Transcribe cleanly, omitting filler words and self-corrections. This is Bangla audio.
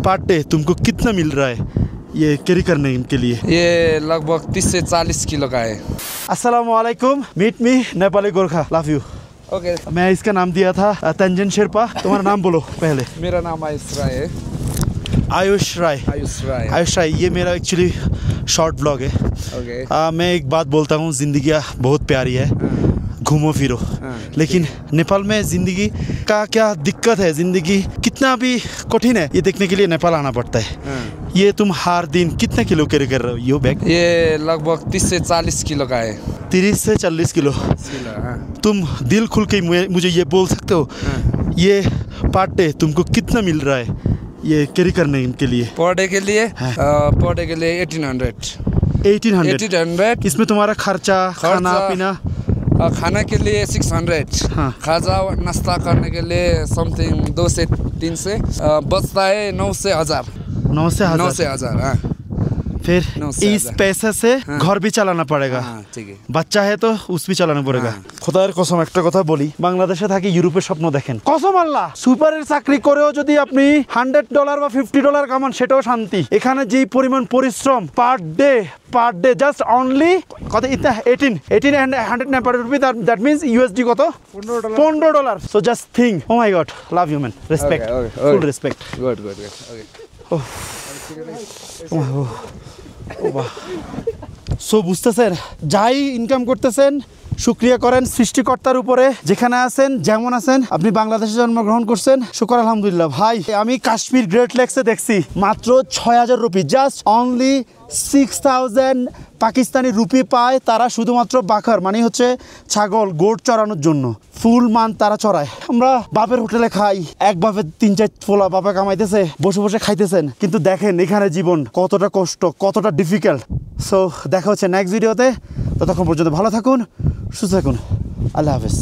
पर डे तुमको कितना मिल रहा है ये कैरी करने के लिए? ये लगभग 30 से 40 किलो का है। अस्सलाम वालेकुम, meet me Nepali Gorkha, love you. Okay. मैं इसका नाम दिया था तंजन शेरपा। तुम्हारा नाम बोलो पहले। मेरा नाम आयुष राय है। आयुष राय। आयुष राय, ये मेरा एक्चुअली शॉर्ट ब्लॉग है। ओके। मैं एक बात बोलता हूँ, ज़िंदगी बहुत प्यारी है, घूमो फिरो। लेकिन नेपाल में ज़िंदगी का क्या दिक्कत है, ज़िंदगी कितना भी कठिन है, ये देखने के लिए नेपाल आना पड़ता है। ये तुम हर दिन कितने किलो कैरी कर रहे हो ये बैग? ये लगभग 30 से 40 किलो का है। 30 से 40 किलो। तुम दिल खुल के मुझे ये बोल सकते हो, ये पर डे तुमको कितना मिल रहा है ये कैरी करने के लिए? पर डे के लिए 1800। इसमें तुम्हारा खर्चा खाना पीना? खाना के लिए 600। हाँ। खाजा नाश्ता करने के लिए समथिंग 2 से 3 से बचता है 9 से 1000। 9 से 1000। 9 से 1000। हाँ। फिर इस पैसे से घर भी चलाना पड़ेगा। ठीक है। বাচ্চা है तो उस भी চালানো পড়েগা। খোদার কসম একটা কথা বলি, বাংলাদেশে থাকি ইউরোপের স্বপ্ন দেখেন, কসম আল্লাহ, সুপারের চাকরি করেও যদি আপনি $100 বা $50 কামান সেটাও শান্তি। এখানে যেই পরিমাণ পরিশ্রম পার ডে জাস্ট অনলি কত ইতনা 18 and 100 Nepali rupee, that means USD কত? $15। So just think, oh my God, love you man, respect, full respect. Good. Okay. So বুঝতেছেন, যাই ইনকাম করতেছেন শুকরিয়া করেন সৃষ্টিকর্তার উপরে। যেখানে আছেন যেমন আছেন, আপনি বাংলাদেশে জন্মগ্রহণ করছেন, শুকর আলহামদুলিল্লাহ। ভাই আমি কাশ্মীর গ্রেট লেকসে দেখছি মাত্র 6000 rupee, just only 6000 Pakistani rupee পায় তারা, শুধুমাত্র বাখার মানে হচ্ছে ছাগল গোট চড়ানোর জন্য। ফুল মান তারা চড়ায়। আমরা বাপের হোটেলে খাই, এক বাপে 3-4 ফোলা বাপে কামাইতেছে, বসে বসে খাইতেছেন, কিন্তু দেখেন এখানে জীবন কতটা কষ্ট, কতটা ডিফিকাল্ট। সো দেখা হচ্ছে নেক্সট ভিডিওতে, ততক্ষণ পর্যন্ত ভালো থাকুন, সুস্থ থাকুন, আল্লাহ হাফেজ।